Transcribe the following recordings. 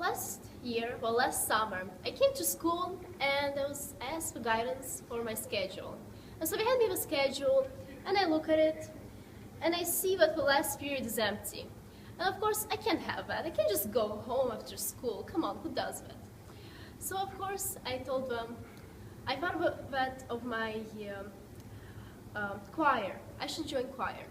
last summer, I came to school and I was asked for guidance for my schedule. And so they had me the schedule, and I look at it, and I see that the last period is empty. And of course, I can't have that. I can't just go home after school. Come on, who does that? So of course, I told them, I thought about that of my choir. I should join choir.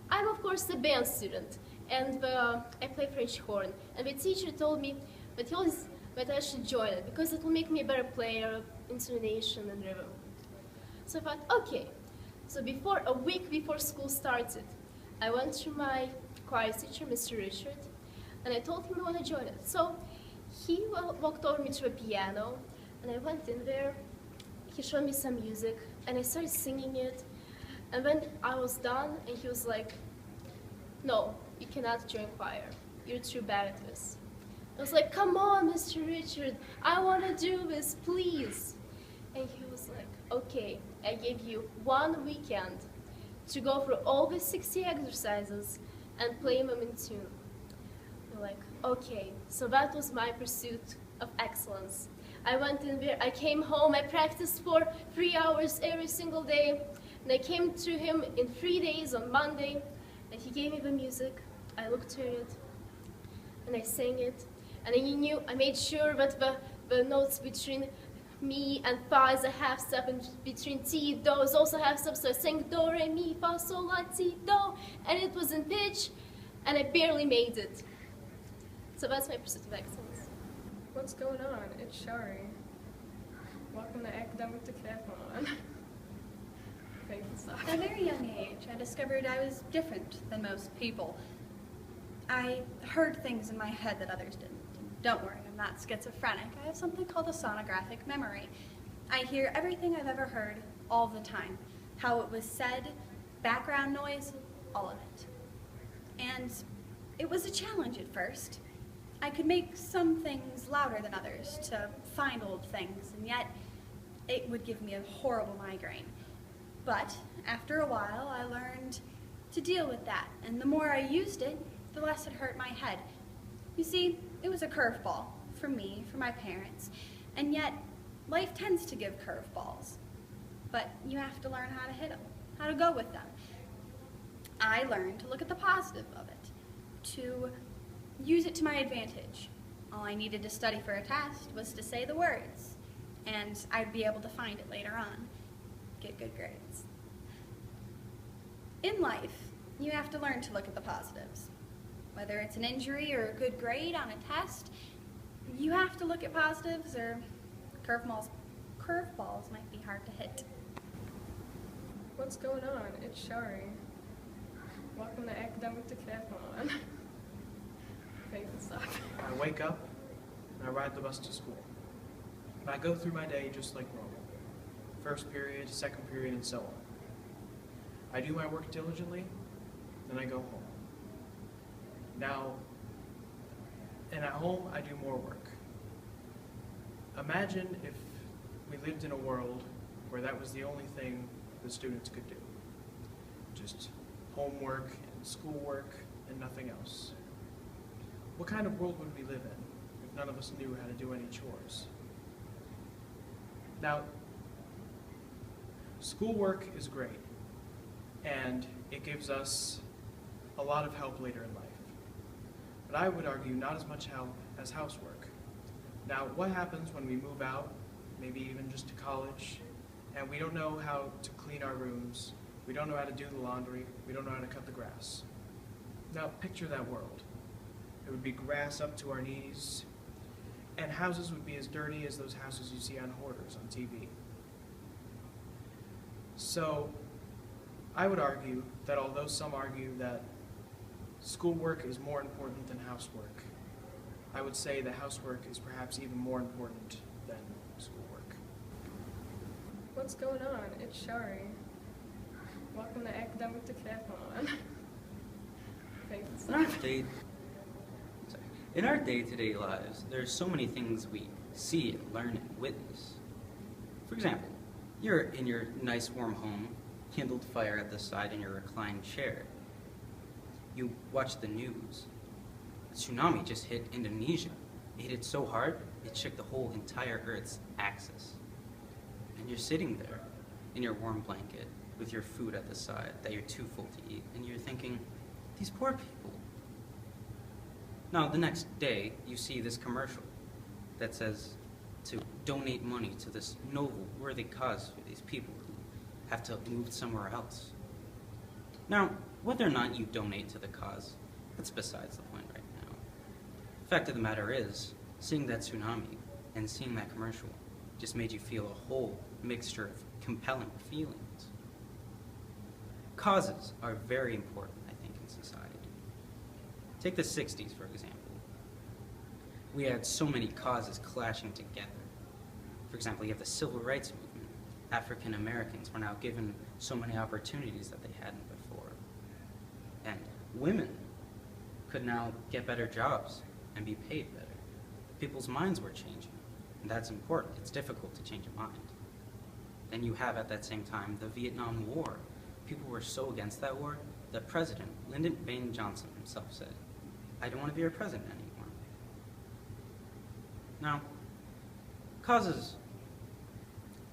I'm of course a band student, and I play French horn. And the teacher told me that I should join it because it will make me a better player, intonation and rhythm. So I thought, okay. So a week before school started, I went to my choir teacher, Mr. Richard, and I told him I want to join it. So he walked over me to a piano, and I went in there. He showed me some music, and I started singing it. And when I was done, and he was like, no, you cannot join choir. You're too bad at this. I was like, come on, Mr. Richard, I want to do this, please. And he was like, okay, I gave you 1 weekend to go through all the 60 exercises and play them in tune. I'm like, okay, so that was my pursuit of excellence. I went in there, I came home, I practiced for 3 hours every single day, and I came to him in 3 days on Monday, and he gave me the music. I looked at it, and I sang it, and I made sure that the notes between mi and fa is a half step, and between ti, do is also half step, so I sang do, re, mi, fa, sol, la, ti, do, and it was in pitch, and I barely made it. So that's my pursuit of excellence. What's going on? It's Shari. Welcome to Academic Decathlon. Thank you, Sasha. At a very young age, I discovered I was different than most people. I heard things in my head that others didn't. Don't worry, I'm not schizophrenic. I have something called a sonographic memory. I hear everything I've ever heard all the time. How it was said, background noise, all of it. And it was a challenge at first. I could make some things louder than others to find old things, and yet it would give me a horrible migraine. But after a while, I learned to deal with that, and the more I used it, the less it hurt my head. You see, it was a curveball for me, for my parents, and yet life tends to give curveballs. But you have to learn how to hit them, how to go with them. I learned to look at the positive of it, to use it to my advantage. All I needed to study for a test was to say the words, and I'd be able to find it later on, get good grades. In life, you have to learn to look at the positives. Whether it's an injury or a good grade on a test, you have to look at positives, or curveballs might be hard to hit. What's going on? It's Shari. Welcome to Academic Decathlon. Thank you, Sasha. I wake up and I ride the bus to school. And I go through my day just like normal. First period, second period, and so on. I do my work diligently, then I go home. Now, and at home I do more work. Imagine if we lived in a world where that was the only thing the students could do. Just homework and schoolwork and nothing else. What kind of world would we live in if none of us knew how to do any chores? Now, schoolwork is great, and it gives us a lot of help later in life. But I would argue not as much help as housework. Now, what happens when we move out, maybe even just to college, and we don't know how to clean our rooms, we don't know how to do the laundry, we don't know how to cut the grass? Now, picture that world. It would be grass up to our knees, and houses would be as dirty as those houses you see on Hoarders on TV. So, I would argue that although some argue that schoolwork is more important than housework, I would say that housework is perhaps even more important than schoolwork. What's going on? It's Shari. Welcome to Academic Decathlon. Thank you, Sasha. In our day-to-day lives, there are so many things we see and learn and witness. For example, you're in your nice warm home, kindled fire at the side in your reclined chair. You watch the news. A tsunami just hit Indonesia. It hit so hard, it shook the whole entire Earth's axis. And you're sitting there in your warm blanket with your food at the side that you're too full to eat, and you're thinking, these poor people. Now, the next day, you see this commercial that says to donate money to this noble, worthy cause for these people who have to move somewhere else. Now, whether or not you donate to the cause, that's besides the point right now. The fact of the matter is, seeing that tsunami and seeing that commercial just made you feel a whole mixture of compelling feelings. Causes are very important, I think, in society. Take the 60s, for example. We had so many causes clashing together. For example, you have the civil rights movement. African Americans were now given so many opportunities that they hadn't before. And women could now get better jobs and be paid better. People's minds were changing, and that's important. It's difficult to change a mind. Then you have, at that same time, the Vietnam War. People were so against that war that President Lyndon Baines Johnson himself said, "I don't want to be your president anymore." Now, causes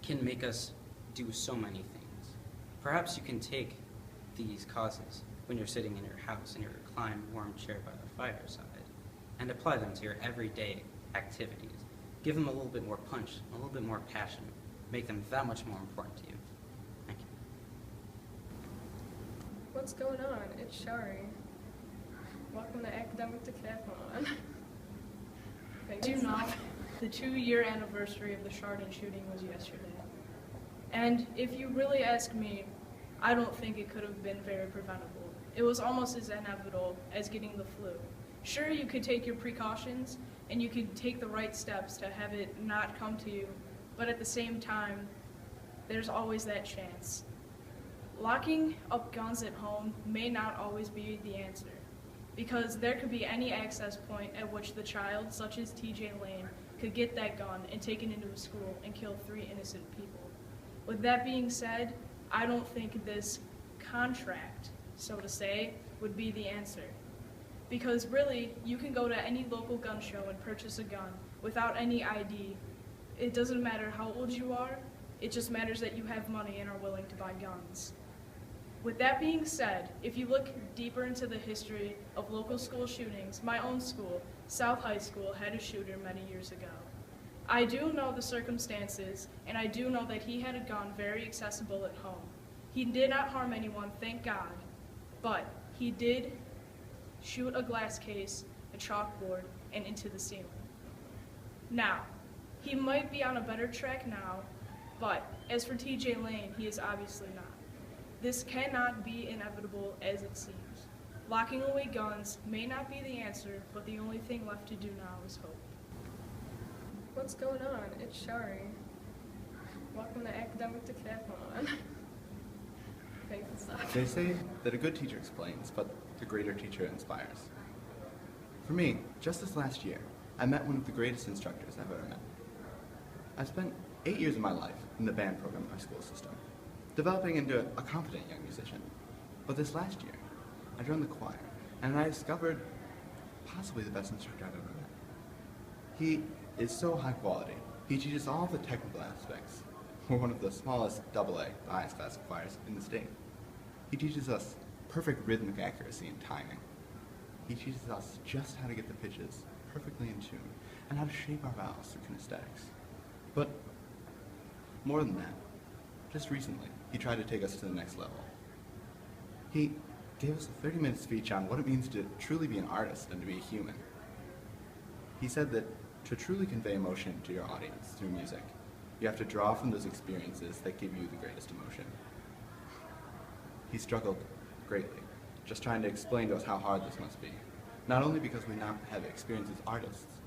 can make us do so many things. Perhaps you can take these causes when you're sitting in your house in your reclined warm chair by the fireside and apply them to your everyday activities. Give them a little bit more punch, a little bit more passion, make them that much more important to you. Thank you. What's going on? It's Shari. Welcome to Academic Decathlon. Do you know, the 2-year anniversary of the Chardon shooting was yesterday. And if you really ask me, I don't think it could have been very preventable. It was almost as inevitable as getting the flu. Sure, you could take your precautions, and you could take the right steps to have it not come to you, but at the same time, there's always that chance. Locking up guns at home may not always be the answer, because there could be any access point at which the child, such as TJ Lane, could get that gun and take it into a school and kill 3 innocent people. With that being said, I don't think this contract, so to say, would be the answer. Because really, you can go to any local gun show and purchase a gun without any ID. It doesn't matter how old you are, it just matters that you have money and are willing to buy guns. With that being said, if you look deeper into the history of local school shootings, my own school, South High School, had a shooter many years ago. I do know the circumstances, and I do know that he had a gun very accessible at home. He did not harm anyone, thank God, but he did shoot a glass case, a chalkboard, and into the ceiling. Now, he might be on a better track now, but as for TJ Lane, he is obviously not. This cannot be inevitable as it seems. Locking away guns may not be the answer, but the only thing left to do now is hope. What's going on? It's Shari. Welcome to Academic Decathlon. Okay, stop. They say that a good teacher explains, but the greater teacher inspires. For me, just this last year, I met one of the greatest instructors I've ever met. I've spent 8 years of my life in the band program of our school system, developing into a competent young musician. But this last year, I joined the choir, and I discovered possibly the best instructor I've ever met. He is so high quality. He teaches all the technical aspects. We're one of the smallest AA, the highest class of choirs in the state. He teaches us perfect rhythmic accuracy and timing. He teaches us just how to get the pitches perfectly in tune and how to shape our vowels through kinesthetics. But more than that, just recently, he tried to take us to the next level. He gave us a 30-minute speech on what it means to truly be an artist and to be a human. He said that to truly convey emotion to your audience through music, you have to draw from those experiences that give you the greatest emotion. He struggled greatly, just trying to explain to us how hard this must be, not only because we not have experience as artists,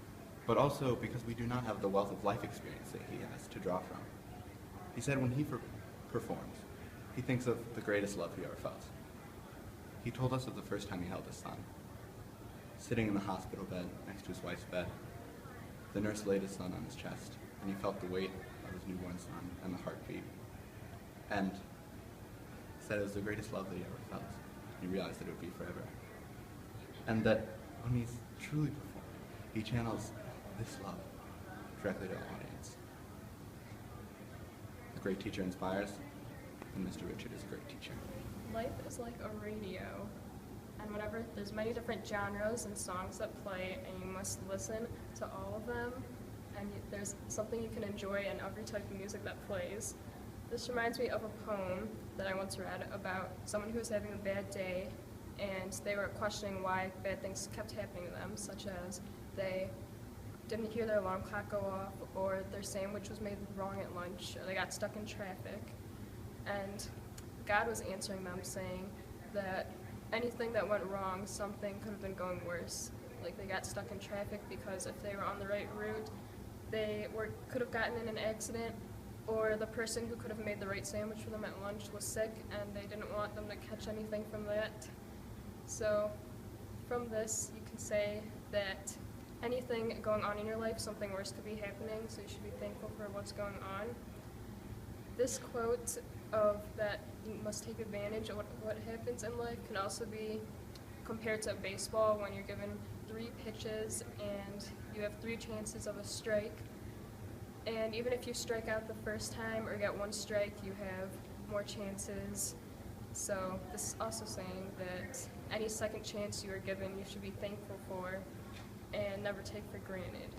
but also because we do not have the wealth of life experience that he has to draw from. He said when he performs, he thinks of the greatest love he ever felt. He told us of the first time he held his son. Sitting in the hospital bed next to his wife's bed, the nurse laid his son on his chest, and he felt the weight of his newborn son and the heartbeat. And said it was the greatest love that he ever felt. He realized that it would be forever. And that when he's truly performing, he channels this love directly to our audience. A great teacher inspires, and Mr. Richard is a great teacher. Life is like a radio, and whenever there's many different genres and songs that play, and you must listen to all of them, and there's something you can enjoy in every type of music that plays. This reminds me of a poem that I once read about someone who was having a bad day, and they were questioning why bad things kept happening to them, such as they didn't hear their alarm clock go off, or their sandwich was made wrong at lunch, or they got stuck in traffic. And God was answering them, saying that anything that went wrong, something could have been going worse. Like they got stuck in traffic because if they were on the right route, they could have gotten in an accident, or the person who could have made the right sandwich for them at lunch was sick and they didn't want them to catch anything from that. So from this, you can say that anything going on in your life, something worse could be happening, so you should be thankful for what's going on. This quote of that you must take advantage of what happens in life can also be compared to baseball when you're given 3 pitches and you have 3 chances of a strike. And even if you strike out the first time or get 1 strike, you have more chances. So this is also saying that any second chance you are given, you should be thankful for and never take for granted.